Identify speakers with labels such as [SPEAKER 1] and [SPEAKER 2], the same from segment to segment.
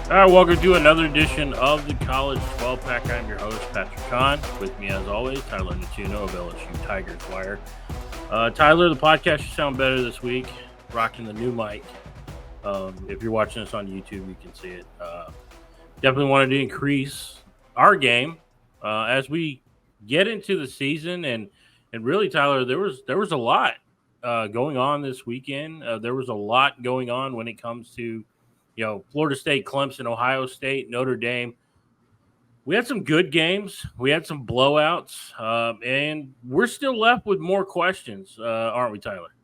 [SPEAKER 1] All right, welcome to another edition of the College 12-Pack. I'm your host, Patrick Kahn. With me, as always, Tyler Natuno of LSU Tigers Wire. Tyler, the podcast should sound better this week. Rocking the new mic. If you're watching us on YouTube, you can see it. Definitely wanted to increase our game as we get into the season. And really, Tyler, there was a lot going on this weekend. There was a lot going on when it comes to Florida State, Clemson, Ohio State, Notre Dame. We had some good games. We had some blowouts, and we're still left with more questions, aren't we, Tyler?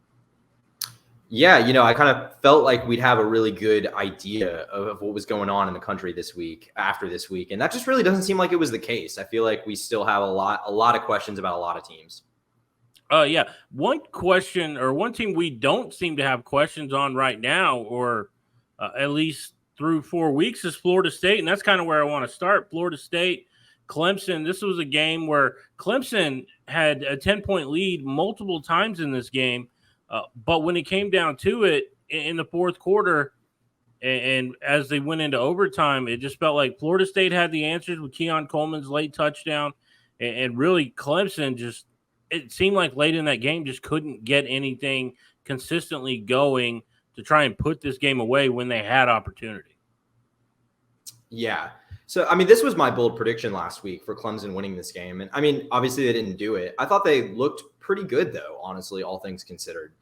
[SPEAKER 2] Yeah, I kind of felt like we'd have a really good idea of what was going on in the country this week, after this week, and that just really doesn't seem like it was the case. I feel like we still have a lot of questions about a lot of teams.
[SPEAKER 1] Yeah. One question or one team we don't seem to have questions on right now, or at least through 4 weeks, is Florida State. And that's kind of where I want to start. Florida State, Clemson. This was a game where Clemson had a 10-point lead multiple times in this game. But when it came down to it in the fourth quarter, and as they went into overtime, it just felt like Florida State had the answers with Keon Coleman's late touchdown. And really, Clemson it seemed like late in that game just couldn't get anything consistently going to try and put this game away when they had opportunity.
[SPEAKER 2] Yeah. So, this was my bold prediction last week for Clemson winning this game. And, obviously they didn't do it. I thought they looked pretty good, though, honestly, all things considered.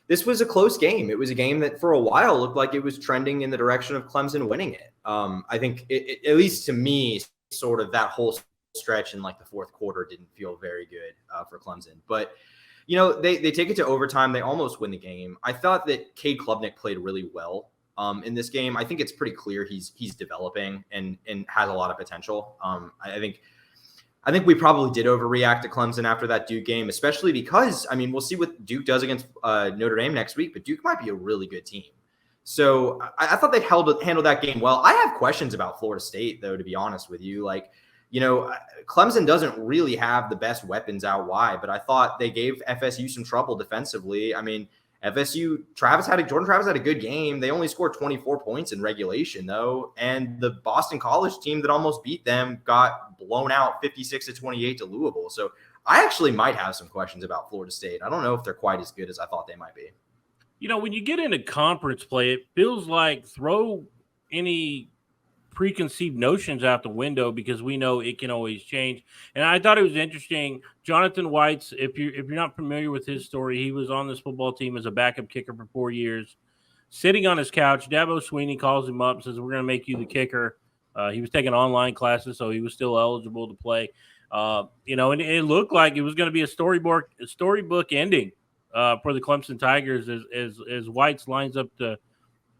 [SPEAKER 2] This was a close game. It was a game that for a while looked like it was trending in the direction of Clemson winning it. I think, at least to me, sort of that whole stretch in like the fourth quarter didn't feel very good for Clemson. But they take it to overtime. They almost win the game. I thought that Cade Klubnik played really well in this game. I think it's pretty clear he's developing and has a lot of potential. I think we probably did overreact to Clemson after that Duke game, especially because, we'll see what Duke does against Notre Dame next week, but Duke might be a really good team. So I thought they handled that game well. I have questions about Florida State, though, to be honest with you. Clemson doesn't really have the best weapons out wide, but I thought they gave FSU some trouble defensively. FSU, Jordan Travis had a good game. They only scored 24 points in regulation, though. And the Boston College team that almost beat them got blown out 56-28 to Louisville. So I actually might have some questions about Florida State. I don't know if they're quite as good as I thought they might be.
[SPEAKER 1] When you get into conference play, it feels like throw any preconceived notions out the window, because we know it can always change. And I thought it was interesting. Jonathan White's, if you're not familiar with his story, he was on this football team as a backup kicker for 4 years, sitting on his couch. Dabo Sweeney calls him up and says, "We're going to make you the kicker." He was taking online classes, so he was still eligible to play. And it looked like it was going to be a storybook ending for the Clemson Tigers as White's lines up to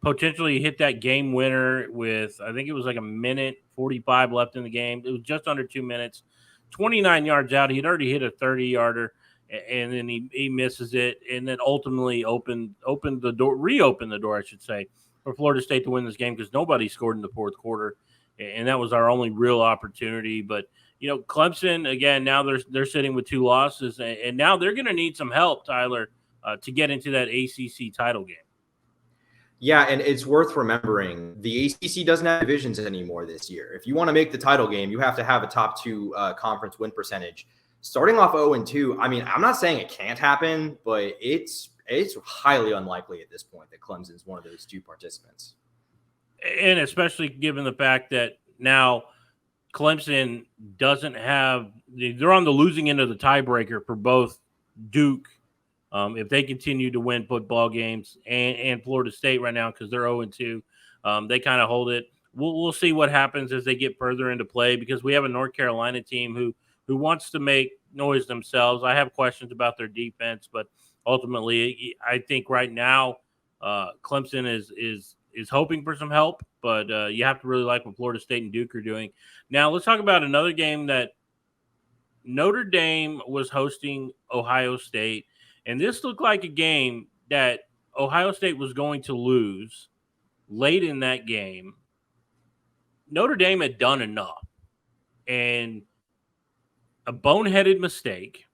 [SPEAKER 1] potentially hit that game winner with, I think it was like 1:45 left in the game. It was just under 2 minutes, 29 yards out. He'd already hit a 30-yarder, and then he misses it, and then ultimately reopened the door, I should say, for Florida State to win this game, because nobody scored in the fourth quarter, and that was our only real opportunity. But Clemson, again, now they're sitting with 2 losses, and now they're going to need some help, Tyler, to get into that ACC title game.
[SPEAKER 2] Yeah, and it's worth remembering the ACC doesn't have divisions anymore this year. If you want to make the title game, you have to have a top 2 conference win percentage. Starting off 0-2, I'm not saying it can't happen, but it's highly unlikely at this point that Clemson's one of those 2 participants.
[SPEAKER 1] And especially given the fact that now Clemson doesn't have – they're on the losing end of the tiebreaker for both Duke, if they continue to win football games, and Florida State right now, because they're 0-2, they kind of hold it. We'll see what happens as they get further into play, because we have a North Carolina team who wants to make noise themselves. I have questions about their defense, but ultimately, I think right now Clemson is hoping for some help, but you have to really like what Florida State and Duke are doing. Now, let's talk about another game that Notre Dame was hosting Ohio State. And this looked like a game that Ohio State was going to lose late in that game. Notre Dame had done enough. And a boneheaded mistake,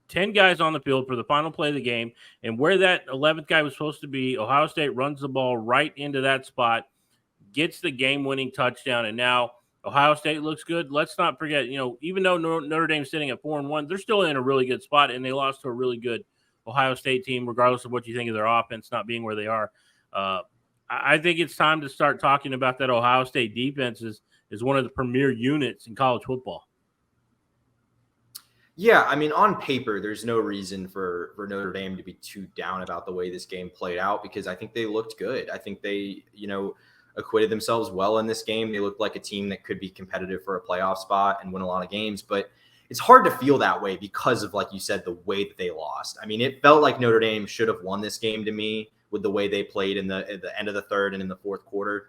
[SPEAKER 1] 10 guys on the field for the final play of the game, and where that 11th guy was supposed to be, Ohio State runs the ball right into that spot. gets the game-winning touchdown, and now Ohio State looks good. Let's not forget, even though Notre Dame's sitting at 4-1, they're still in a really good spot, and they lost to a really good Ohio State team, regardless of what you think of their offense not being where they are. I think it's time to start talking about that Ohio State defense is one of the premier units in college football.
[SPEAKER 2] Yeah, I mean, on paper, there's no reason for Notre Dame to be too down about the way this game played out because I think they looked good. I think they, acquitted themselves well in this game. They looked like a team that could be competitive for a playoff spot and win a lot of games, but it's hard to feel that way because of, like you said, the way that they lost. I mean, it felt like Notre Dame should have won this game to me with the way they played at the end of the third and in the fourth quarter,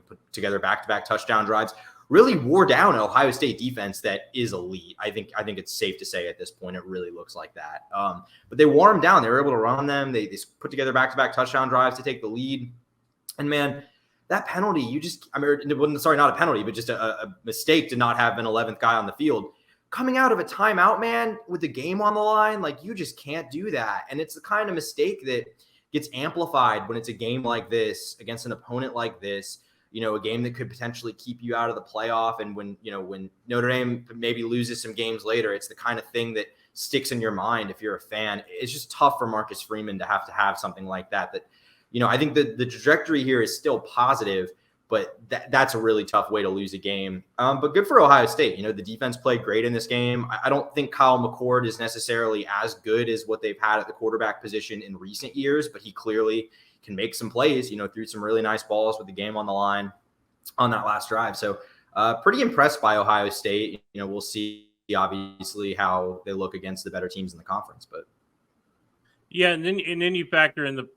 [SPEAKER 2] put together back-to-back touchdown drives, really wore down an Ohio State defense that is elite. I think it's safe to say at this point, it really looks like that. But they wore them down. They were able to run them. They put together back-to-back touchdown drives to take the lead. And man, that penalty, not a penalty, but just a mistake to not have an 11th guy on the field. Coming out of a timeout, man, with the game on the line, like you just can't do that. And it's the kind of mistake that gets amplified when it's a game like this against an opponent like this, a game that could potentially keep you out of the playoff. And when Notre Dame maybe loses some games later, it's the kind of thing that sticks in your mind if you're a fan. It's just tough for Marcus Freeman to have something like that. I think the trajectory here is still positive, but that's a really tough way to lose a game. But good for Ohio State. The defense played great in this game. I don't think Kyle McCord is necessarily as good as what they've had at the quarterback position in recent years, but he clearly can make some plays, threw some really nice balls with the game on the line on that last drive. So pretty impressed by Ohio State. We'll see obviously how they look against the better teams in the conference, but
[SPEAKER 1] yeah. And then you factor in the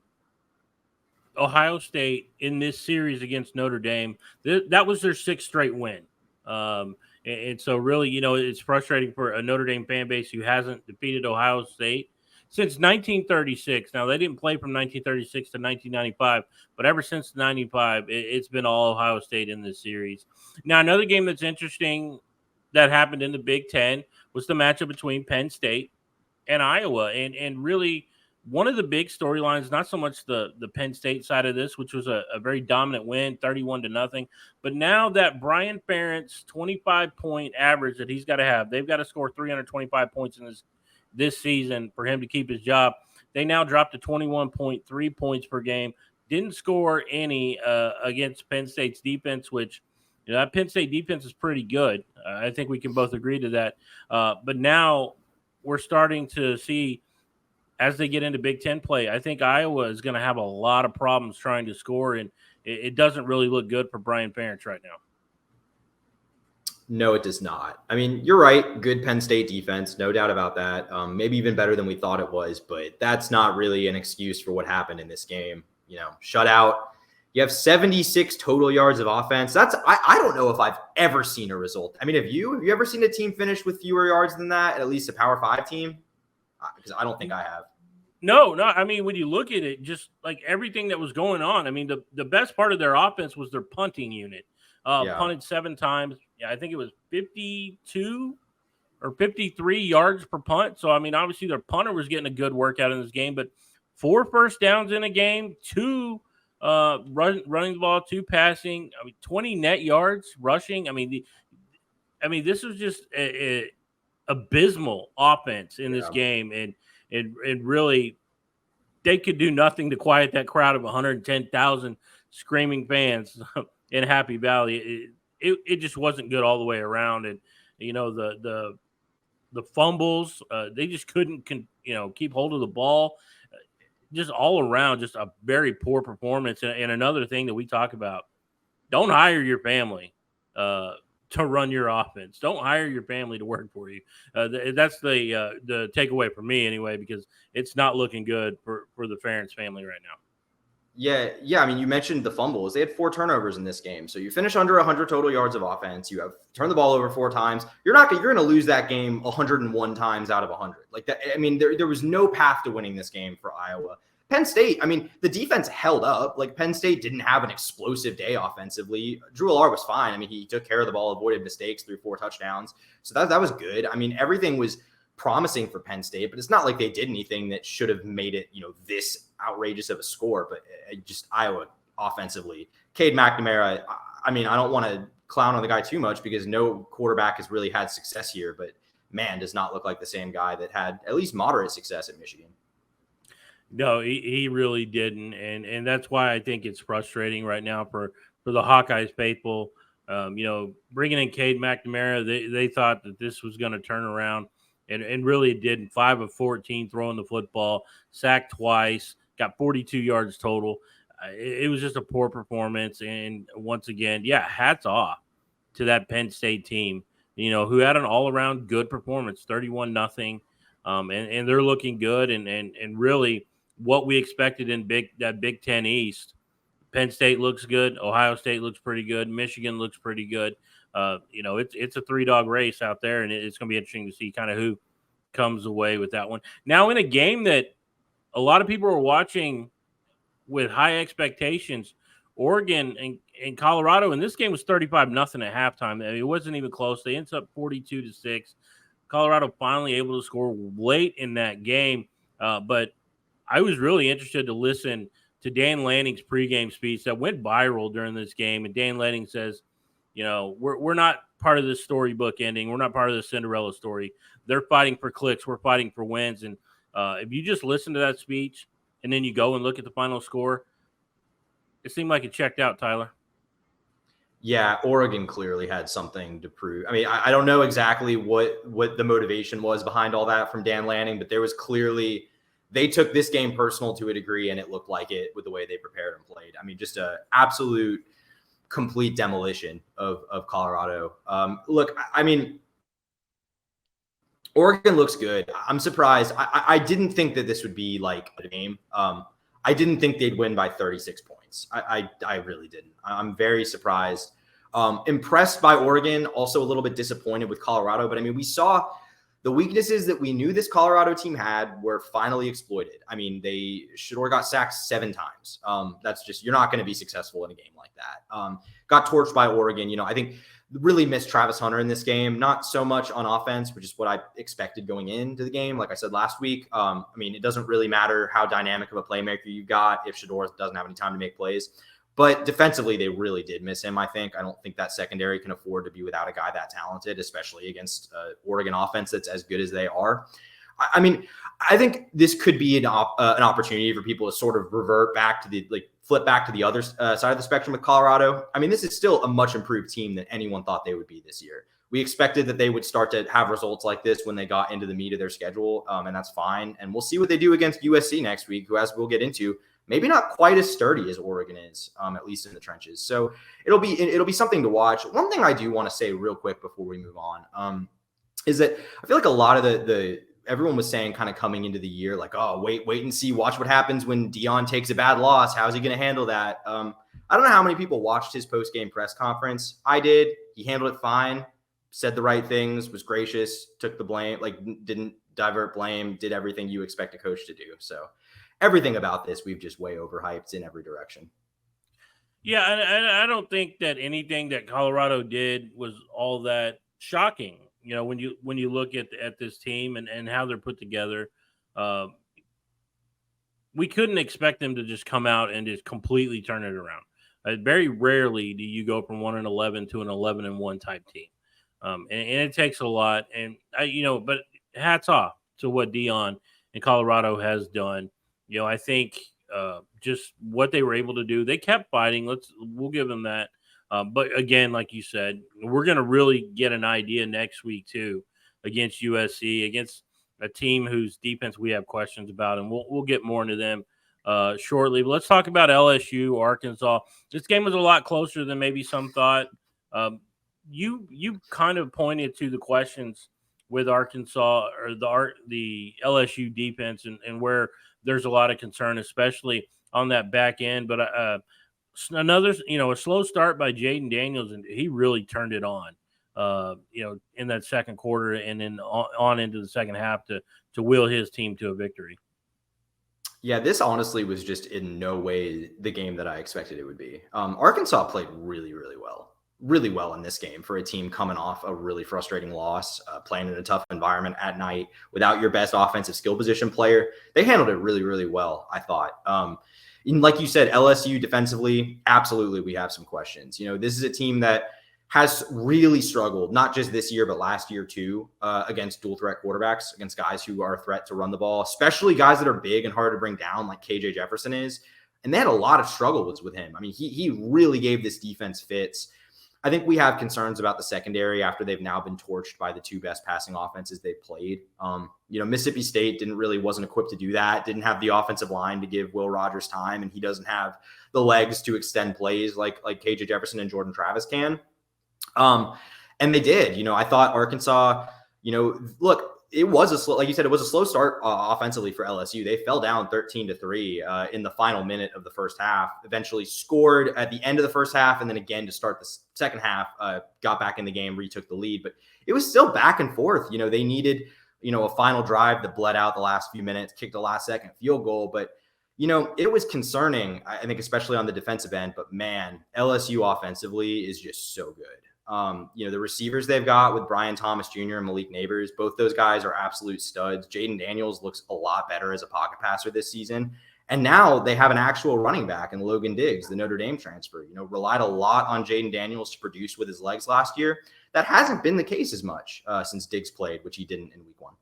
[SPEAKER 1] Ohio State in this series against Notre Dame. That was their 6th straight win. And so really, it's frustrating for a Notre Dame fan base who hasn't defeated Ohio State since 1936. Now, they didn't play from 1936 to 1995, but ever since 95, it's been all Ohio State in this series. Now, another game that's interesting that happened in the Big Ten was the matchup between Penn State and Iowa. And really, one of the big storylines, not so much the Penn State side of this, which was a very dominant win, 31-0, but now that Brian Ferentz 25-point average that he's got to have, they've got to score 325 points in this season for him to keep his job. They now dropped to 21.3 points per game. Didn't score any against Penn State's defense, which that Penn State defense is pretty good. I think we can both agree to that. But now we're starting to see, as they get into Big Ten play, I think Iowa is going to have a lot of problems trying to score, and it doesn't really look good for Brian Ferentz right now.
[SPEAKER 2] No, it does not. I mean, you're right. Good Penn State defense, no doubt about that. Maybe even better than we thought it was, but that's not really an excuse for what happened in this game. Shutout. You have 76 total yards of offense. I don't know if I've ever seen a result. I mean, have you ever seen a team finish with fewer yards than that, at least a Power 5 team? Because I don't think I have.
[SPEAKER 1] No. I mean, when you look at it, just like everything that was going on, I mean, the best part of their offense was their punting unit. Punted 7 times. Yeah, I think it was 52 or 53 yards per punt. So, I mean, obviously their punter was getting a good workout in this game, but 4 first downs in a game, 2 running the ball, 2 passing, 20 net yards rushing. I mean, this was just a abysmal offense in this game, and really they could do nothing to quiet that crowd of 110,000 screaming fans in Happy Valley. It just wasn't good all the way around, and the fumbles, they just couldn't keep hold of the ball. Just all around, just a very poor performance. And another thing that we talk about: don't hire your family to run your offense. Don't hire your family to work for you. That's the takeaway for me anyway, because it's not looking good for the Ferentz family right now.
[SPEAKER 2] Yeah. I mean, you mentioned the fumbles. They had 4 turnovers in this game. So you finish under 100 total yards of offense. You have turned the ball over 4 times. You're going to lose that game 101 times out of 100. Like that. I mean, there was no path to winning this game for Iowa. Penn State, I mean, the defense held up. Like, Penn State didn't have an explosive day offensively. Drew Allard was fine. I mean, he took care of the ball, avoided mistakes, threw 4 touchdowns. So that was good. I mean, everything was promising for Penn State, but it's not like they did anything that should have made it, this outrageous of a score. But just Iowa offensively. Cade McNamara, I mean, I don't want to clown on the guy too much because no quarterback has really had success here, but man, does not look like the same guy that had at least moderate success at Michigan.
[SPEAKER 1] No, he really didn't, and that's why I think it's frustrating right now for the Hawkeyes faithful. Bringing in Cade McNamara, they thought that this was going to turn around, and really it didn't. 5 of 14 throwing the football, sacked twice, got 42 yards total. It was just a poor performance, and once again, hats off to that Penn State team, who had an all-around good performance, 31-0, and they're looking good, and really what we expected in that Big Ten East. Penn State looks good. Ohio State looks pretty good. Michigan looks pretty good. It's a 3-dog race out there, and it's going to be interesting to see kind of who comes away with that one. Now, in a game that a lot of people are watching with high expectations, Oregon and Colorado, and this game was 35-0 at halftime. I mean, it wasn't even close. They ended up 42-6. Colorado finally able to score late in that game, but I was really interested to listen to Dan Lanning's pregame speech that went viral during this game. And Dan Lanning says, we're not part of this storybook ending. We're not part of the Cinderella story. They're fighting for clicks. We're fighting for wins. And if you just listen to that speech and then you go and look at the final score, it seemed like it checked out, Tyler.
[SPEAKER 2] Yeah, Oregon clearly had something to prove. I mean, I don't know exactly what the motivation was behind all that from Dan Lanning, but there was clearly – they took this game personal to a degree, and it looked like it with the way they prepared and played. I mean, just a absolute complete demolition of Colorado. Look, I mean, Oregon looks good. I'm surprised. I didn't think that this would be like a game. I didn't think they'd win by 36 points. I really didn't. I'm very surprised. Impressed by Oregon, also a little bit disappointed with Colorado. But I mean, we saw the weaknesses that we knew this Colorado team had were finally exploited. I mean, Shedeur got sacked 7 times. That's just, you're not going to be successful in a game like that. Got torched by Oregon. I think really missed Travis Hunter in this game. Not so much on offense, which is what I expected going into the game. Like I said last week, I mean, it doesn't really matter how dynamic of a playmaker you've got if Shedeur doesn't have any time to make plays. But defensively, they really did miss him, I think. I don't think that secondary can afford to be without a guy that talented, especially against Oregon offense that's as good as they are. I mean, I think this could be an opportunity for people to sort of revert back to flip back to the other side of the spectrum with Colorado. I mean, this is still a much improved team than anyone thought they would be this year. We expected that they would start to have results like this when they got into the meat of their schedule, and that's fine. And we'll see what they do against USC next week, who, as we'll get into, maybe not quite as sturdy as Oregon is, at least in the trenches. So it'll be something to watch. One thing I do want to say real quick before we move on is that I feel like a lot of the everyone was saying kind of coming into the year, like, oh, wait and see, watch what happens when Deion takes a bad loss. How's he going to handle that? I don't know how many people watched his post-game press conference. I did. He handled it fine, said the right things, was gracious, took the blame, didn't divert blame, did everything you expect a coach to do. So everything about this, we've just way overhyped in every direction.
[SPEAKER 1] Yeah, and I don't think that anything that Colorado did was all that shocking. When you look at this team and how they're put together, we couldn't expect them to just come out and just completely turn it around. Very rarely do you go from 1-11 to an 11-1 type team, and it takes a lot. And but hats off to what Deion and Colorado has done. I think just what they were able to do, they kept fighting. We'll give them that. But again, like you said, we're going to really get an idea next week too against USC, against a team whose defense we have questions about, and we'll get more into them shortly. But let's talk about LSU, Arkansas. This game was a lot closer than maybe some thought. You kind of pointed to the questions with Arkansas or the LSU defense and where there's a lot of concern, especially on that back end. But another, a slow start by Jaden Daniels, and he really turned it on, in that second quarter and then on into the second half to will his team to a victory.
[SPEAKER 2] Yeah, this honestly was just in no way the game that I expected it would be. Arkansas played really, really well. really well in this game for a team coming off a really frustrating loss, playing in a tough environment at night without your best offensive skill position player. They handled it really, really well, I thought. And like you said, LSU defensively, absolutely, we have some questions. This is a team that has really struggled, not just this year, but last year too, against dual threat quarterbacks, against guys who are a threat to run the ball, especially guys that are big and hard to bring down like KJ Jefferson is. And they had a lot of struggles with him. I mean, he really gave this defense fits. I think we have concerns about the secondary after they've now been torched by the two best passing offenses they've played. Mississippi State wasn't equipped to do that, didn't have the offensive line to give Will Rogers time, and he doesn't have the legs to extend plays like KJ Jefferson and Jordan Travis can. And they did. I thought Arkansas, look, it was like you said, it was a slow start offensively for LSU. They fell down 13-3 in the final minute of the first half, eventually scored at the end of the first half. And then again, to start the second half, got back in the game, retook the lead, but it was still back and forth. They needed, a final drive that bled out the last few minutes, kicked a last second field goal. But, it was concerning, I think, especially on the defensive end, but man, LSU offensively is just so good. The receivers they've got with Brian Thomas Jr. and Malik Neighbors, both those guys are absolute studs. Jaden Daniels looks a lot better as a pocket passer this season. And now they have an actual running back in Logan Diggs, the Notre Dame transfer, relied a lot on Jaden Daniels to produce with his legs last year. That hasn't been the case as much since Diggs played, which he didn't in week 1.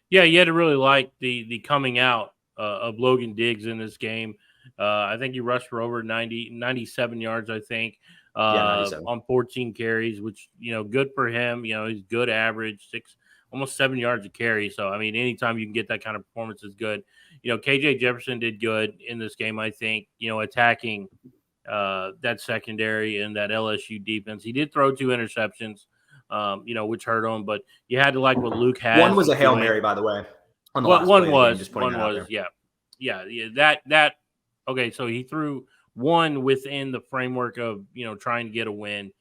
[SPEAKER 3] Yeah, you had to really like the coming out of Logan Diggs in this game. I think he rushed for over 97 yards, I think. On 14 carries, which, good for him. He's good average, almost 7 yards a carry. So, I mean, anytime you can get that kind of performance is good. KJ Jefferson did good in this game, I think, attacking that secondary and that LSU defense. He did throw 2 interceptions, which hurt him, but you had to like what Luke had.
[SPEAKER 2] One was a Hail Mary, by the way. On the
[SPEAKER 3] one was, yeah. That okay, so he threw one within the framework of, trying to get a win.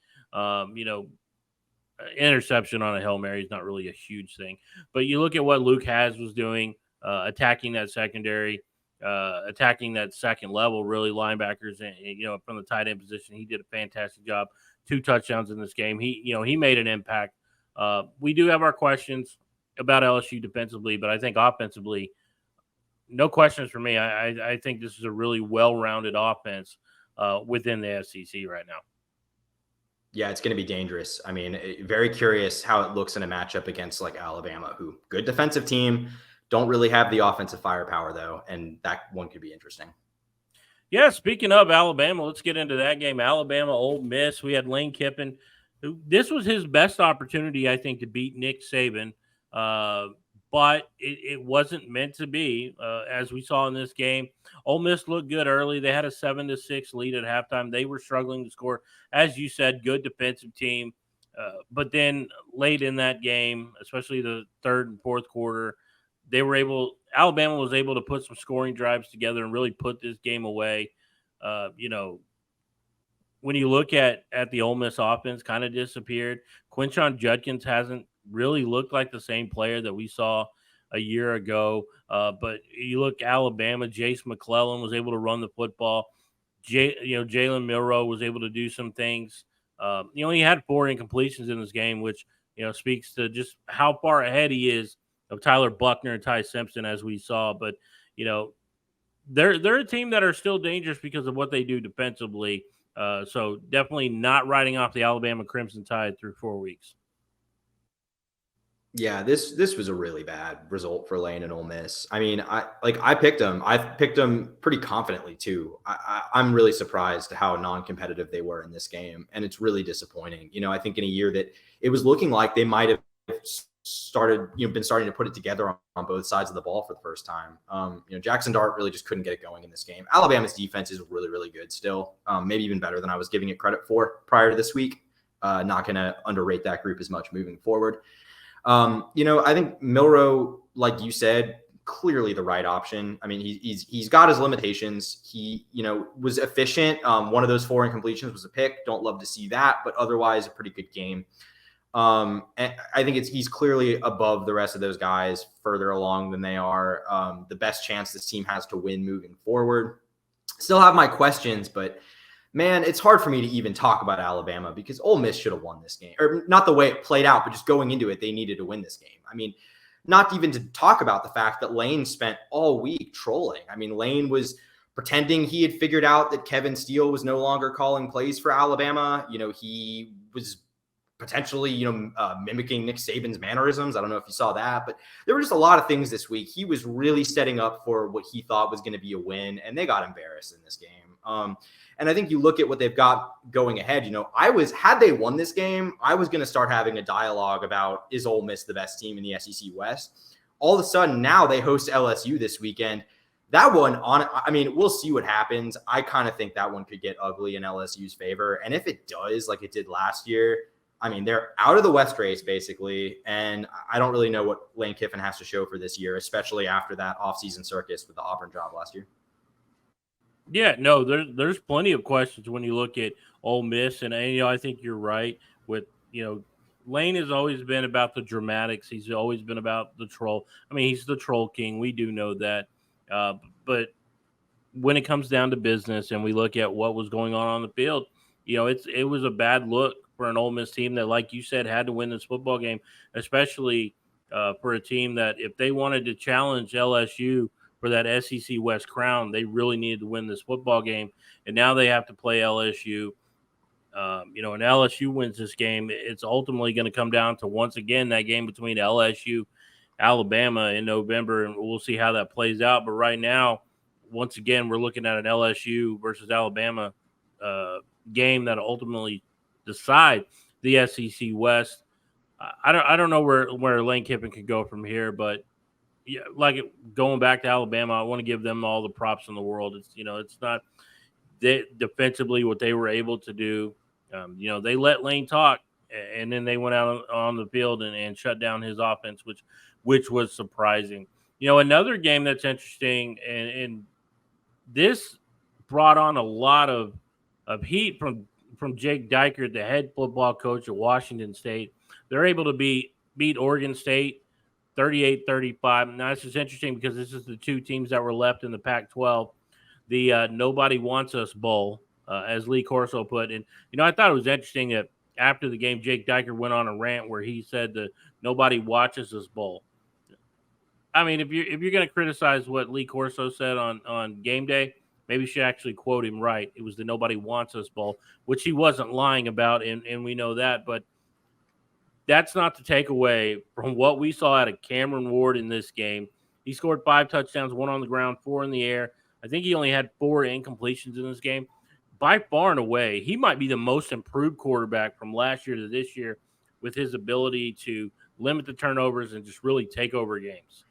[SPEAKER 3] Interception on a Hail Mary is not really a huge thing. But you look at what Luke was doing, attacking that secondary, attacking that second level, really linebackers, and from the tight end position. He did a fantastic job. 2 touchdowns in this game. He made an impact. We do have our questions about LSU defensively, but I think offensively, no questions for me. I think this is a really well-rounded offense within the SEC right now.
[SPEAKER 2] Yeah, it's going to be dangerous. I mean, very curious how it looks in a matchup against like Alabama, who good defensive team, don't really have the offensive firepower though, and that one could be interesting.
[SPEAKER 3] Yeah, speaking of Alabama, let's get into that game. Alabama, Ole Miss. We had Lane Kiffin. This was his best opportunity, I think, to beat Nick Saban. But it wasn't meant to be, as we saw in this game. Ole Miss looked good early. They had a 7-6 lead at halftime. They were struggling to score. As you said, good defensive team. But then late in that game, especially the third and fourth quarter, Alabama was able to put some scoring drives together and really put this game away. When you look at the Ole Miss offense, kind of disappeared. Quinshon Judkins hasn't really looked like the same player that we saw a year ago. But you look Alabama, Jace McClellan was able to run the football. Jalen Milroe was able to do some things. He had 4 incompletions in this game, which, speaks to just how far ahead he is of Tyler Buckner and Ty Simpson, as we saw. But, they're a team that are still dangerous because of what they do defensively. So definitely not riding off the Alabama Crimson Tide through 4 weeks.
[SPEAKER 2] Yeah, this was a really bad result for Lane and Ole Miss. I mean, I picked them. I picked them pretty confidently too. I'm really surprised how non-competitive they were in this game, and it's really disappointing. I think in a year that it was looking like they might have been starting to put it together on both sides of the ball for the first time. Jackson Dart really just couldn't get it going in this game. Alabama's defense is really, really good still, maybe even better than I was giving it credit for prior to this week. Not going to underrate that group as much moving forward. I think Milroe, like you said, clearly the right option. I mean, he's got his limitations. He, was efficient. One of those 4 incompletions was a pick. Don't love to see that, but otherwise a pretty good game. And I think he's clearly above the rest of those guys, further along than they are. The best chance this team has to win moving forward. Still have my questions, but Man, it's hard for me to even talk about Alabama because Ole Miss should have won this game. Or not the way it played out, but just going into it, they needed to win this game. I mean, not even to talk about the fact that Lane spent all week trolling. I mean, Lane was pretending he had figured out that Kevin Steele was no longer calling plays for Alabama. He was potentially, mimicking Nick Saban's mannerisms. I don't know if you saw that, but there were just a lot of things this week. He was really setting up for what he thought was going to be a win, and they got embarrassed in this game. And I think you look at what they've got going ahead. Had they won this game, I was going to start having a dialogue about, is Ole Miss the best team in the SEC West? All of a sudden, now they host LSU this weekend. That one, we'll see what happens. I kind of think that one could get ugly in LSU's favor. And if it does, like it did last year, they're out of the West race, basically. And I don't really know what Lane Kiffin has to show for this year, especially after that offseason circus with the Auburn job last year.
[SPEAKER 3] Yeah, no, there's plenty of questions when you look at Ole Miss, and I think you're right with Lane has always been about the dramatics. He's always been about the troll. He's the troll king. We do know that, but when it comes down to business, and we look at what was going on the field, it was a bad look for an Ole Miss team that, like you said, had to win this football game, especially for a team that if they wanted to challenge LSU for that SEC West crown, they really needed to win this football game. And now they have to play LSU. And LSU wins this game. It's ultimately going to come down to, once again, that game between LSU, Alabama in November, and we'll see how that plays out. But right now, once again, we're looking at an LSU versus Alabama game that ultimately decide the SEC West. I don't know where Lane Kiffin could go from here, but yeah, going back to Alabama, I want to give them all the props in the world. It's not defensively what they were able to do. They let Lane talk, and then they went out on the field and shut down his offense, which was surprising. Another game that's interesting, and this brought on a lot of heat from Jake Diker, the head football coach at Washington State. They're able to beat Oregon State 38-35. Now, this is interesting because this is the two teams that were left in the Pac-12. The Nobody Wants Us Bowl, as Lee Corso put. And, I thought it was interesting that after the game, Jake Diker went on a rant where he said the Nobody Watches Us Bowl. If you're going to criticize what Lee Corso said on game day, maybe you should actually quote him right. It was the Nobody Wants Us Bowl, which he wasn't lying about, and we know that. But that's not to take away from what we saw out of Cameron Ward in this game. He scored 5 touchdowns, 1 on the ground, 4 in the air. I think he only had 4 incompletions in this game. By far and away, he might be the most improved quarterback from last year to this year with his ability to limit the turnovers and just really take over games.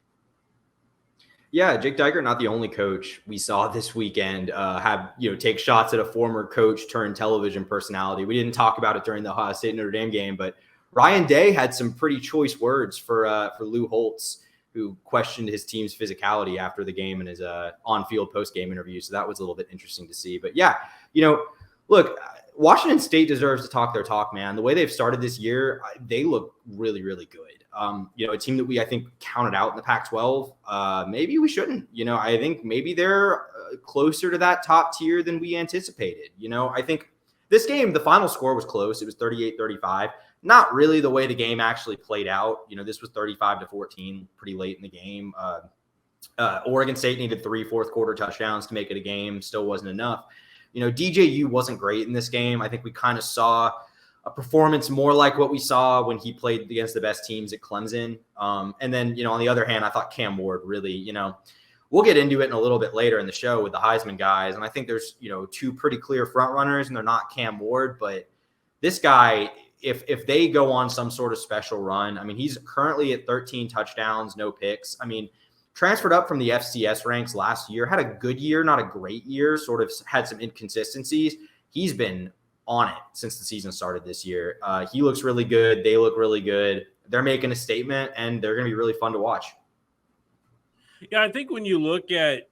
[SPEAKER 2] Yeah, Jake Diker, not the only coach we saw this weekend take shots at a former coach turned television personality. We didn't talk about it during the Ohio State Notre Dame game, but Ryan Day had some pretty choice words for Lou Holtz, who questioned his team's physicality after the game in his on-field post-game interview. So that was a little bit interesting to see. But yeah, look, Washington State deserves to talk their talk, man. The way they've started this year, they look really, really good. A team that I think counted out in the Pac-12. Maybe we shouldn't. I think maybe they're closer to that top tier than we anticipated. I think this game, the final score was close. It was 38-35. Not really the way the game actually played out. This was 35-14, pretty late in the game. Oregon State needed 3 fourth-quarter touchdowns to make it a game. Still wasn't enough. DJU wasn't great in this game. I think we kind of saw a performance more like what we saw when he played against the best teams at Clemson. And then, on the other hand, I thought Cam Ward really, we'll get into it in a little bit later in the show with the Heisman guys. And I think there's, 2 pretty clear front runners, and they're not Cam Ward, but this guy, if they go on some sort of special run, he's currently at 13 touchdowns, no picks. Transferred up from the FCS ranks last year, had a good year, not a great year, sort of had some inconsistencies. He's been on it since the season started this year. He looks really good. They look really good. They're making a statement, and they're going to be really fun to watch.
[SPEAKER 3] Yeah, I think when you look at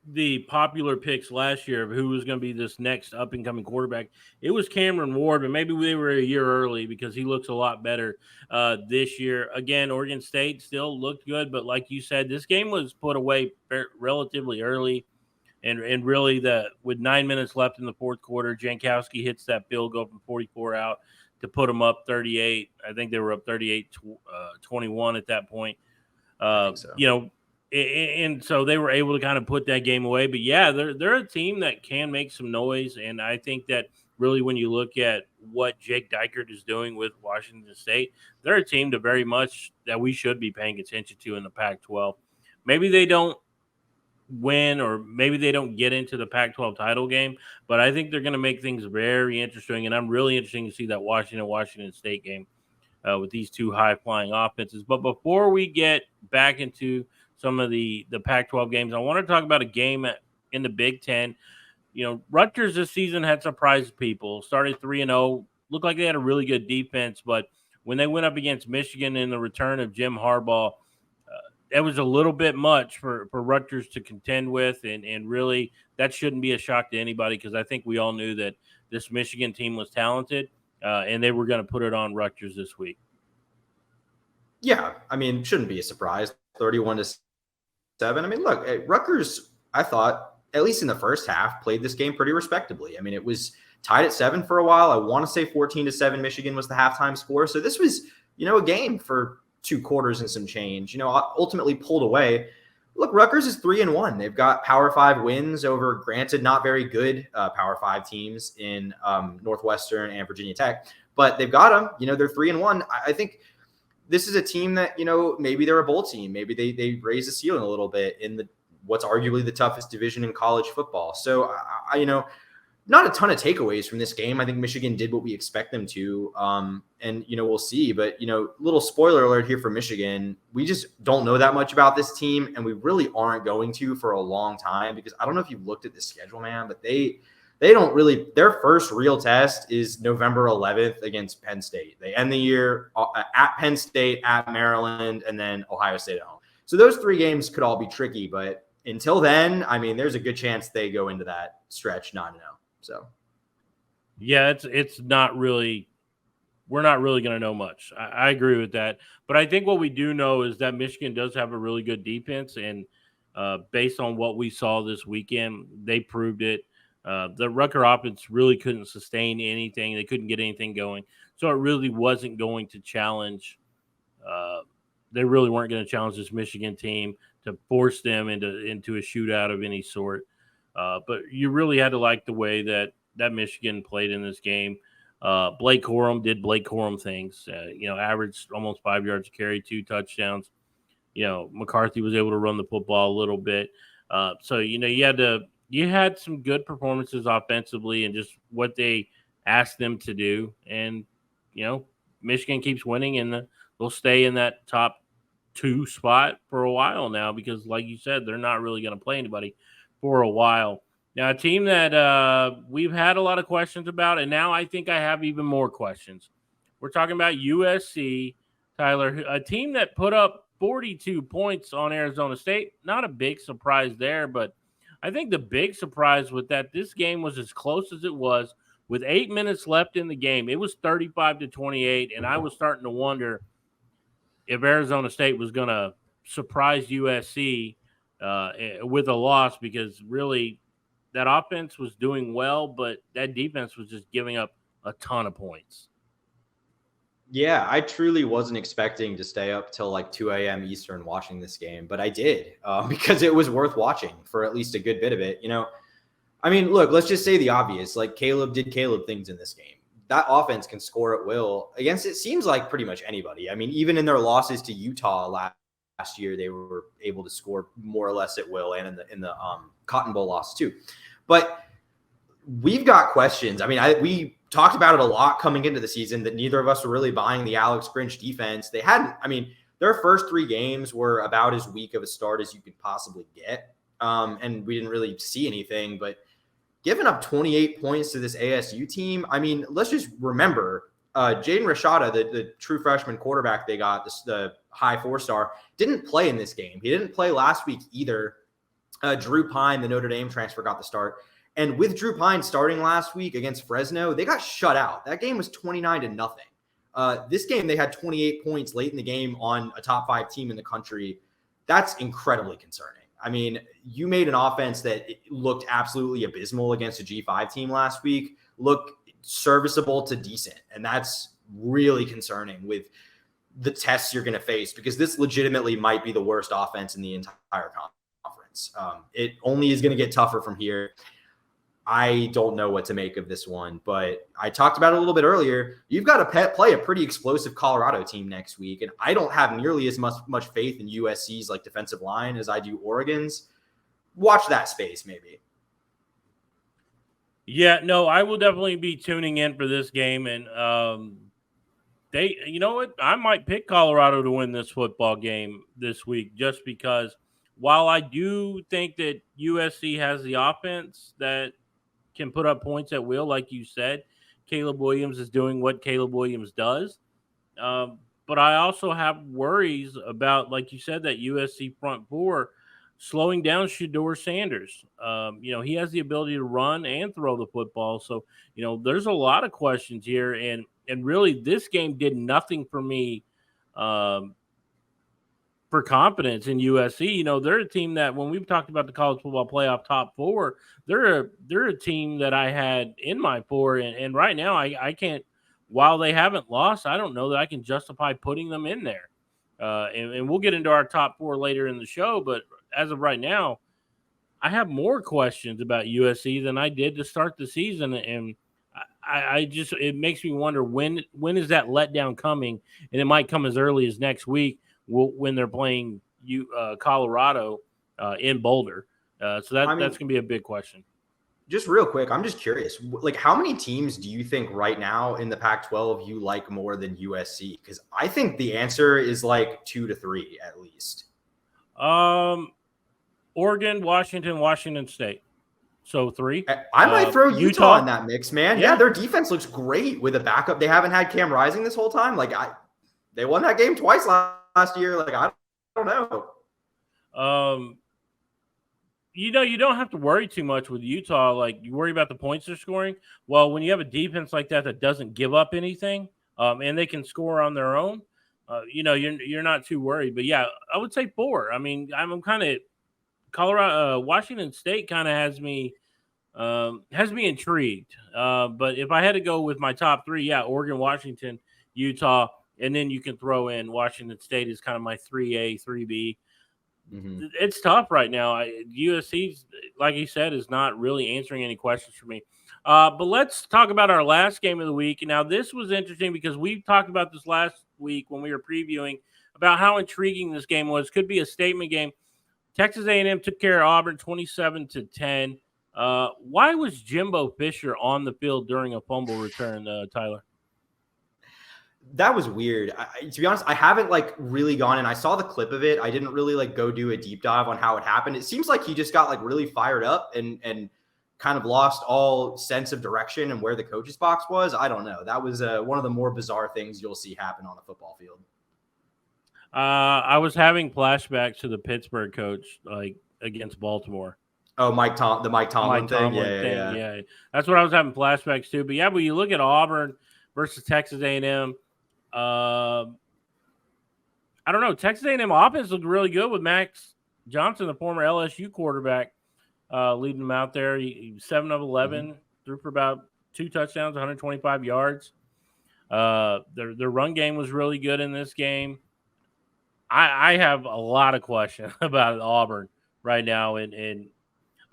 [SPEAKER 3] the popular picks last year of who was going to be this next up-and-coming quarterback, it was Cameron Ward, but maybe they were a year early because he looks a lot better this year. Again, Oregon State still looked good, but like you said, this game was put away relatively early, And really, with 9 minutes left in the fourth quarter, Jankowski hits that field goal from 44 out to put them up 38. I think they were up 38-21 at that point.
[SPEAKER 2] I think so.
[SPEAKER 3] And so they were able to kind of put that game away. But yeah, they're a team that can make some noise, and I think that really when you look at what Jake Dykert is doing with Washington State, they're a team that we should be paying attention to in the Pac-12. Maybe they don't win, or maybe they don't get into the Pac-12 title game, but I think they're going to make things very interesting, and I'm really interested to see that Washington State game with these two high-flying offenses. But before we get back into some of the Pac-12 games, I want to talk about a game in the Big Ten. Rutgers this season had surprised people. Started 3-0, looked like they had a really good defense, but when they went up against Michigan in the return of Jim Harbaugh, that was a little bit much for Rutgers to contend with, and really that shouldn't be a shock to anybody because I think we all knew that this Michigan team was talented, and they were going to put it on Rutgers this week.
[SPEAKER 2] Yeah, I mean, shouldn't be a surprise. 31-7. I mean, look, Rutgers, I thought, at least in the first half, played this game pretty respectably. I mean, it was tied at 7 for a while. I want to say 14-7 Michigan was the halftime score. So this was, a game for 2 quarters and some change, ultimately pulled away. Look, Rutgers is 3-1. They've got Power 5 wins over, granted, not very good Power 5 teams in Northwestern and Virginia Tech, but they've got them. They're 3-1. I think this is a team that, maybe they're a bowl team. Maybe they raise the ceiling a little bit in what's arguably the toughest division in college football. So, not a ton of takeaways from this game. I think Michigan did what we expect them to. And we'll see. But, little spoiler alert here for Michigan. We just don't know that much about this team, and we really aren't going to for a long time because I don't know if you've looked at the schedule, man, but they don't really – their first real test is November 11th against Penn State. They end the year at Penn State, at Maryland, and then Ohio State at home. So those 3 games could all be tricky, but until then, I mean, there's a good chance they go into that stretch 9-0. So,
[SPEAKER 3] yeah, it's not really – we're not really going to know much. I agree with that. But I think what we do know is that Michigan does have a really good defense, and based on what we saw this weekend, they proved it. The Rutgers offense really couldn't sustain anything. They couldn't get anything going. So it really wasn't going to challenge they really weren't going to challenge this Michigan team to force them into a shootout of any sort. But you really had to like the way that Michigan played in this game. Blake Corum did Blake Corum things, averaged almost 5 yards a carry, 2 touchdowns. McCarthy was able to run the football a little bit. So, you had some good performances offensively and just what they asked them to do. And, Michigan keeps winning, and they'll stay in that top 2 spot for a while now because, like you said, they're not really going to play anybody for a while. Now, a team that we've had a lot of questions about, and now I think I have even more questions. We're talking about USC, Tyler, a team that put up 42 points on Arizona State. Not a big surprise there, but I think the big surprise was that this game was as close as it was with 8 minutes left in the game. It was 35-28, and I was starting to wonder if Arizona State was going to surprise USC with a loss because really that offense was doing well, but that defense was just giving up a ton of points.
[SPEAKER 2] Yeah, I truly wasn't expecting to stay up till like 2 a.m. Eastern watching this game, but I did because it was worth watching for at least a good bit of it. I mean, look, let's just say the obvious. Like Caleb did Caleb things in this game. That offense can score at will against, it seems like, pretty much anybody. I mean, even in their losses to Utah last year, they were able to score more or less at will, and in the Cotton Bowl loss too. But we've got questions. I mean, we talked about it a lot coming into the season that neither of us were really buying the Alex Grinch defense. They hadn't. I mean, their first 3 games were about as weak of a start as you could possibly get, and we didn't really see anything. But giving up 28 points to this ASU team, I mean, let's just remember, Jaden Rashada, the true freshman quarterback they got, the high 4-star, didn't play in this game. He didn't play last week either. Drew Pine, the Notre Dame transfer, got the start. And with Drew Pine starting last week against Fresno, they got shut out. That game was 29-0. This game, they had 28 points late in the game on a top 5 team in the country. That's incredibly concerning. I mean, you made an offense that looked absolutely abysmal against a G5 team last week, look serviceable to decent. And that's really concerning with the tests you're going to face, because this legitimately might be the worst offense in the entire conference. It only is going to get tougher from here. I don't know what to make of this one, but I talked about it a little bit earlier. You've got to play a pretty explosive Colorado team next week, and I don't have nearly as much faith in USC's like defensive line as I do Oregon's. Watch that space, maybe.
[SPEAKER 3] Yeah, no, I will definitely be tuning in for this game, and you know what? I might pick Colorado to win this football game this week, just because while I do think that USC has the offense that can put up points at will, like you said, Caleb Williams is doing what Caleb Williams does. But I also have worries about, like you said, that USC front four slowing down Shedeur Sanders. He has the ability to run and throw the football. So, there's a lot of questions here. And really, this game did nothing for me for confidence in USC. They're a team that, when we've talked about the college football playoff top four, they're a team that I had in my four. And right now, I can't, while they haven't lost, I don't know that I can justify putting them in there. And we'll get into our top four later in the show. But as of right now, I have more questions about USC than I did to start the season. And it makes me wonder, when is that letdown coming? And it might come as early as next week when they're playing Colorado in Boulder. So that's going to be a big question.
[SPEAKER 2] Just real quick, I'm just curious, like, how many teams do you think right now in the Pac-12 you like more than USC? Because I think the answer is like 2 to 3 at least.
[SPEAKER 3] Oregon, Washington State. So 3.
[SPEAKER 2] I might throw Utah in that mix, man. Yeah, their defense looks great with a backup. They haven't had Cam Rising this whole time. Like, they won that game twice last year. Like, I don't know.
[SPEAKER 3] You don't have to worry too much with Utah. Like, you worry about the points they're scoring. Well, when you have a defense like that doesn't give up anything, and they can score on their own, you're not too worried. But yeah, I would say 4. I mean, I'm kind of Washington State kind of has me intrigued. But if I had to go with my top 3, yeah, Oregon, Washington, Utah, and then you can throw in Washington State as kind of my 3A, 3B. Mm-hmm. It's tough right now. USC, like he said, is not really answering any questions for me. But let's talk about our last game of the week. Now, this was interesting because we talked about this last week when we were previewing about how intriguing this game was. Could be a statement game. Texas A&M took care of Auburn 27-10. Why was Jimbo Fisher on the field during a fumble return, Tyler?
[SPEAKER 2] That was weird. To be honest, I haven't really gone in. I saw the clip of it. I didn't really go do a deep dive on how it happened. It seems like he just got really fired up and kind of lost all sense of direction and where the coach's box was. I don't know. That was one of the more bizarre things you'll see happen on a football field.
[SPEAKER 3] I was having flashbacks to the Pittsburgh coach against Baltimore.
[SPEAKER 2] Oh, the Mike Tomlin thing. Yeah.
[SPEAKER 3] That's what I was having flashbacks to. But yeah, when you look at Auburn versus Texas A&M, I don't know. Texas A&M offense looked really good with Max Johnson, the former LSU quarterback, leading them out there. He was 7 of 11, threw for about 2 touchdowns, 125 yards. Their run game was really good in this game. I have a lot of questions about Auburn right now, and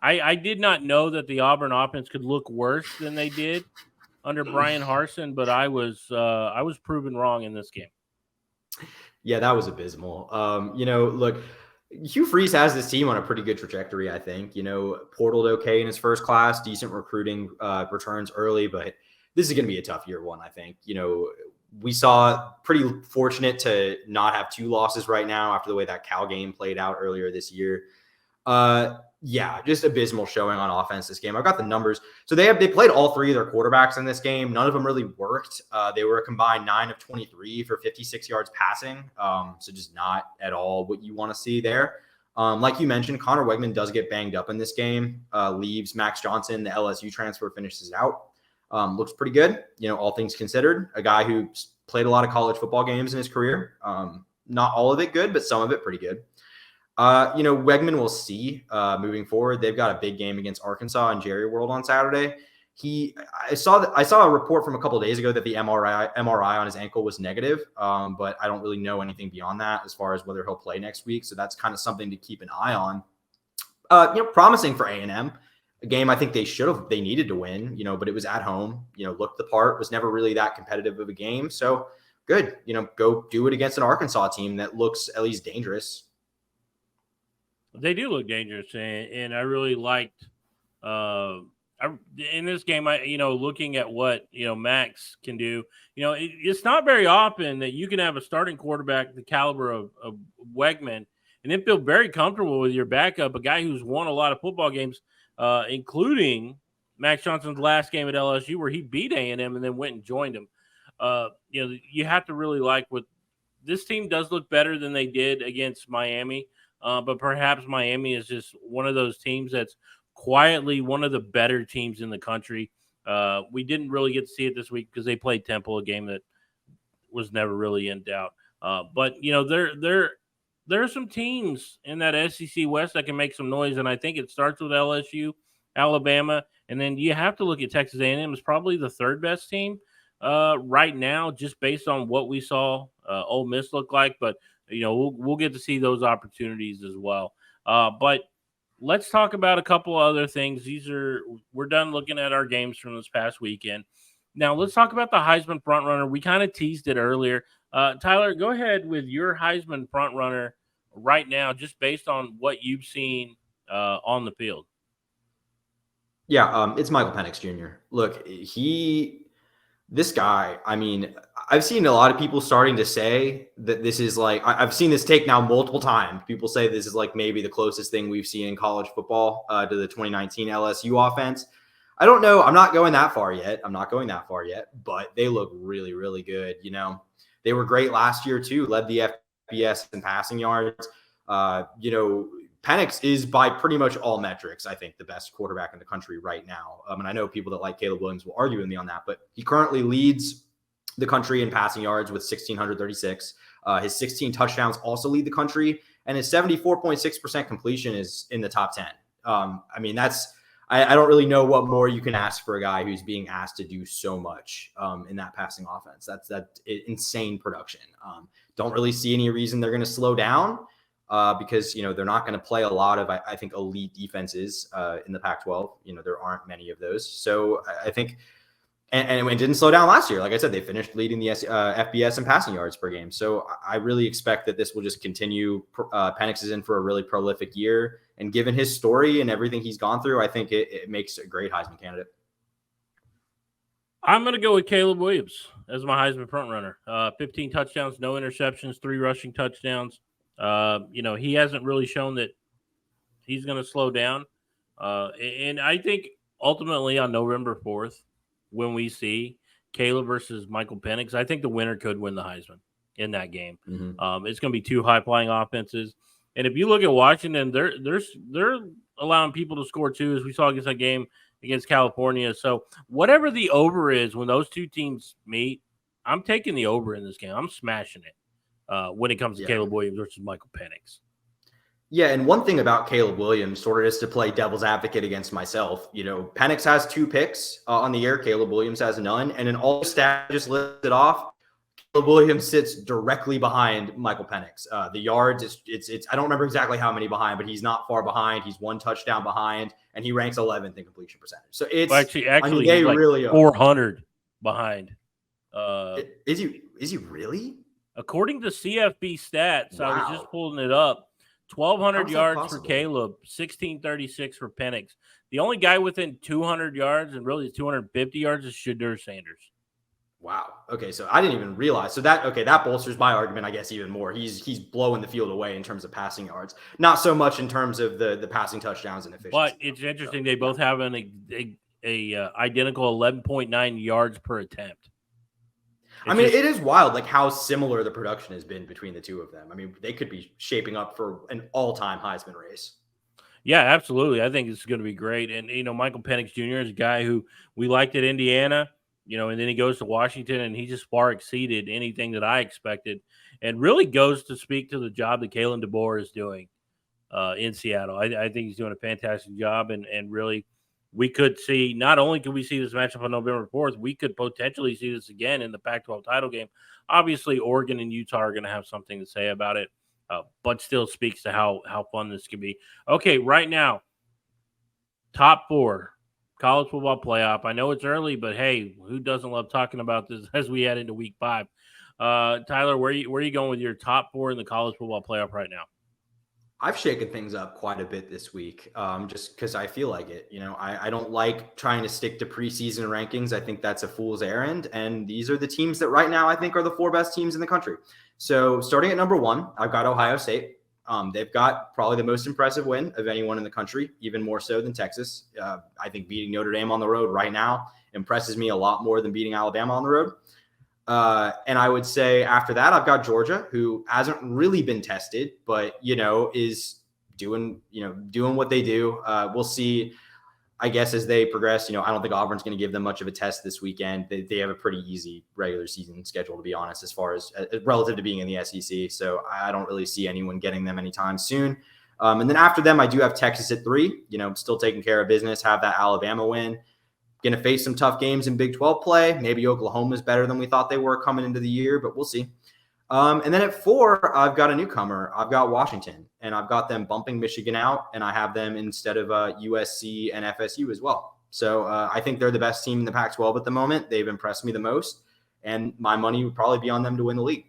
[SPEAKER 3] I did not know that the Auburn offense could look worse than they did under Brian Harsin, but I was proven wrong in this game.
[SPEAKER 2] Yeah, that was abysmal. Look, Hugh Freeze has this team on a pretty good trajectory, I think. Portaled okay in his first class, decent recruiting returns early, but this is going to be a tough year one, I think. We saw pretty fortunate to not have 2 losses right now after the way that Cal game played out earlier this year. Yeah, just abysmal showing on offense this game. I've got the numbers. So they played all 3 of their quarterbacks in this game. None of them really worked. They were a combined 9 of 23 for 56 yards passing. So just not at all what you want to see there. Like you mentioned, Connor Wegman does get banged up in this game. Leaves Max Johnson, the LSU transfer, finishes out. Looks pretty good, all things considered. A guy who played a lot of college football games in his career. Not all of it good, but some of it pretty good. Wegman will see moving forward. They've got a big game against Arkansas and Jerry World on Saturday. I saw a report from a couple of days ago that the MRI on his ankle was negative, but I don't really know anything beyond that as far as whether he'll play next week. So that's kind of something to keep an eye on. Promising for A&M. A game I think they needed to win, but it was at home, looked the part, was never really that competitive of a game. So good, go do it against an Arkansas team that looks at least dangerous.
[SPEAKER 3] They do look dangerous, and I really liked in this game. Looking at what Max can do. It's not very often that you can have a starting quarterback the caliber of Wegman, and then feel very comfortable with your backup, a guy who's won a lot of football games, including Max Johnson's last game at LSU, where he beat A&M and then went and joined him. You have to really like what this team does. Look better than they did against Miami. But perhaps Miami is just one of those teams that's quietly one of the better teams in the country. We didn't really get to see it this week because they played Temple, a game that was never really in doubt. But there are some teams in that SEC West that can make some noise, and I think it starts with LSU, Alabama, and then you have to look at Texas A&M as probably the third best team right now, just based on what we saw Ole Miss look like. But we'll get to see those opportunities as well. But let's talk about a couple other things. We're done looking at our games from this past weekend. Now let's talk about the Heisman frontrunner. We kind of teased it earlier. Tyler, go ahead with your Heisman frontrunner right now, just based on what you've seen on the field.
[SPEAKER 2] Yeah, it's Michael Penix Jr. Look, this guy, I've seen a lot of people starting to say that this is like, I've seen this take now multiple times. People say this is like maybe the closest thing we've seen in college football to the 2019 LSU offense. I don't know. I'm not going that far yet. But they look really, really good. They were great last year too, led the FBS in passing yards. Penix is by pretty much all metrics, I think, the best quarterback in the country right now. And I know people that like Caleb Williams will argue with me on that, but he currently leads the country in passing yards with 1,636. His 16 touchdowns also lead the country, and his 74.6% completion is in the top 10. I don't really know what more you can ask for a guy who's being asked to do so much in that passing offense. That's insane production. Don't really see any reason they're going to slow down. Because, they're not going to play a lot of, I think, elite defenses in the Pac-12. There aren't many of those. So I think, and it didn't slow down last year. Like I said, they finished leading the FBS in passing yards per game. So I really expect that this will just continue. Penix is in for a really prolific year. And given his story and everything he's gone through, I think it makes a great Heisman candidate.
[SPEAKER 3] I'm going to go with Caleb Williams as my Heisman frontrunner. 15 touchdowns, no interceptions, 3 rushing touchdowns. He hasn't really shown that he's going to slow down. And I think ultimately on November 4th, when we see Caleb versus Michael Penix, I think the winner could win the Heisman in that game. Mm-hmm. It's going to be 2 high-flying offenses. And if you look at Washington, they're allowing people to score too, as we saw against that game against California. So whatever the over is when those two teams meet, I'm taking the over in this game. I'm smashing it. When it comes to Caleb Williams versus Michael Penix.
[SPEAKER 2] Yeah, and one thing about Caleb Williams, sort of is to play devil's advocate against myself. Penix has 2 picks on the year. Caleb Williams has none. And in all the stats just listed off, Caleb Williams sits directly behind Michael Penix. The yards, it's I don't remember exactly how many behind, but he's not far behind. He's 1 touchdown behind, and he ranks 11th in completion percentage. So it's
[SPEAKER 3] actually he's like really 400 behind.
[SPEAKER 2] Is he really?
[SPEAKER 3] According to CFB stats, wow. I was just pulling it up. 1,200 yards for Caleb, 1,636 for Penix. The only guy within 200 yards and really 250 yards is Shadur Sanders.
[SPEAKER 2] Wow. Okay, so I didn't even realize. So that bolsters my argument, I guess, even more. He's blowing the field away in terms of passing yards, not so much in terms of the passing touchdowns and efficiency.
[SPEAKER 3] But it's interesting; they both have an identical 11.9 yards per attempt.
[SPEAKER 2] It is wild, like how similar the production has been between the two of them. They could be shaping up for an all-time Heisman race.
[SPEAKER 3] Yeah, absolutely. I think it's going to be great. And, Michael Penix Jr. is a guy who we liked at Indiana, and then he goes to Washington, and he just far exceeded anything that I expected and really goes to speak to the job that Kalen DeBoer is doing in Seattle. I think he's doing a fantastic job, and really, we could see, not only could we see this matchup on November 4th, we could potentially see this again in the Pac-12 title game. Obviously, Oregon and Utah are going to have something to say about it, but still speaks to how fun this can be. Okay, right now, top 4 college football playoff. I know it's early, but hey, who doesn't love talking about this as we head into week 5? Tyler, where are you going with your top 4 in the college football playoff right now?
[SPEAKER 2] I've shaken things up quite a bit this week, just because I feel like it. I don't like trying to stick to preseason rankings. I think that's a fool's errand. And these are the teams that right now I think are the 4 best teams in the country. So starting at number 1, I've got Ohio State. They've got probably the most impressive win of anyone in the country, even more so than Texas. I think beating Notre Dame on the road right now impresses me a lot more than beating Alabama on the road. And I would say after that, I've got Georgia, who hasn't really been tested, but, is doing what they do. We'll see, I guess, as they progress. I don't think Auburn's going to give them much of a test this weekend. They have a pretty easy regular season schedule, to be honest, as far as relative to being in the SEC. So I don't really see anyone getting them anytime soon. And then after them, I do have Texas at 3, still taking care of business, have that Alabama win. Going to face some tough games in Big 12 play. Maybe Oklahoma's better than we thought they were coming into the year, but we'll see. And then at 4, I've got a newcomer. I've got Washington, and I've got them bumping Michigan out, and I have them instead of USC and FSU as well. So I think they're the best team in the Pac-12 at the moment. They've impressed me the most, and my money would probably be on them to win the league.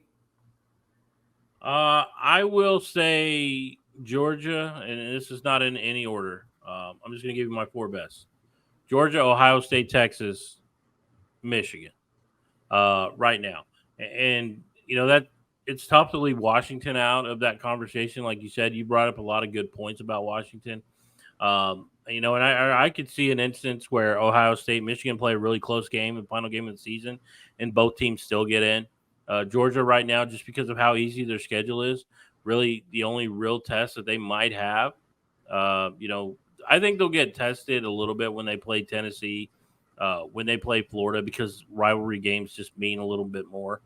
[SPEAKER 3] I will say Georgia, and this is not in any order. I'm just going to give you my 4 best. Georgia, Ohio State, Texas, Michigan, right now. And, that it's tough to leave Washington out of that conversation. Like you said, you brought up a lot of good points about Washington. And I could see an instance where Ohio State, Michigan play a really close game, the final game of the season, and both teams still get in. Georgia right now, just because of how easy their schedule is, really the only real test that they might have, I think they'll get tested a little bit when they play Tennessee, when they play Florida, because rivalry games just mean a little bit more.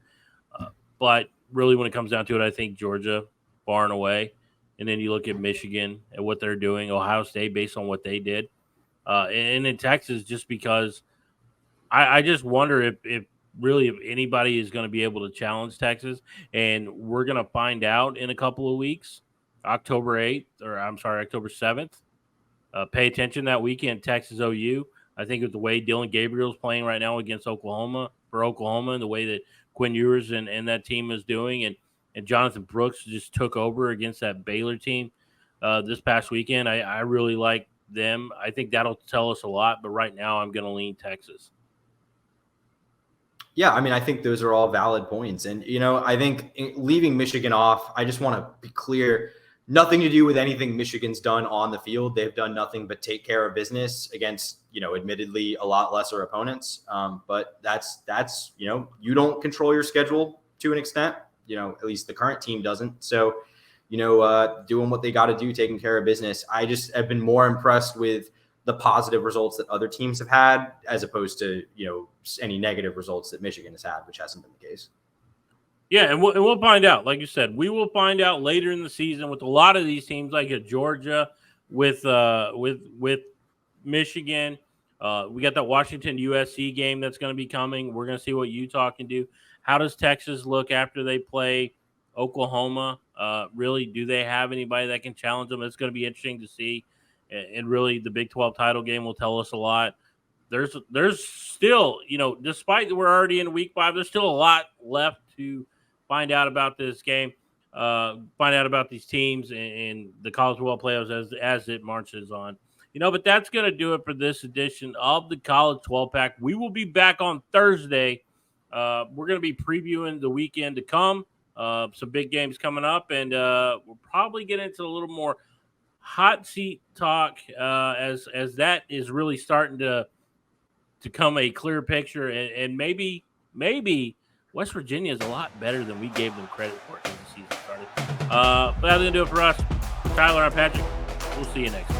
[SPEAKER 3] But really, when it comes down to it, I think Georgia far and away. And then you look at Michigan and what they're doing, Ohio State based on what they did. And in Texas, just because I just wonder if anybody is going to be able to challenge Texas. And we're going to find out in a couple of weeks, October 7th. Pay attention that weekend, Texas OU. I think with the way Dylan Gabriel's playing right now against Oklahoma, and the way that Quinn Ewers and that team is doing, and Jonathan Brooks just took over against that Baylor team this past weekend. I really like them. I think that'll tell us a lot, but right now I'm going to lean Texas.
[SPEAKER 2] Yeah, I think those are all valid points. And, I think leaving Michigan off, I just want to be clear, nothing to do with anything Michigan's done on the field. They've done nothing but take care of business against, admittedly a lot lesser opponents. But that's you don't control your schedule to an extent. At least the current team doesn't. So, doing what they got to do, taking care of business. I just have been more impressed with the positive results that other teams have had, as opposed to, any negative results that Michigan has had, which hasn't been the case.
[SPEAKER 3] Yeah, and we'll find out. Like you said, we will find out later in the season with a lot of these teams, like at Georgia, with Michigan. We got that Washington USC game that's going to be coming. We're going to see what Utah can do. How does Texas look after they play Oklahoma? Really, do they have anybody that can challenge them? It's going to be interesting to see. And really, the Big 12 title game will tell us a lot. There's still, despite that we're already in week 5, there's still a lot left to find out about this game, find out about these teams and the college football playoffs as it marches on. But that's going to do it for this edition of the College 12-Pack. We will be back on Thursday. We're going to be previewing the weekend to come, some big games coming up, and we'll probably get into a little more hot seat talk as that is really starting to come a clear picture, and maybe West Virginia is a lot better than we gave them credit for as the season started. But that's going to do it for us. Tyler and Patrick, we'll see you next time.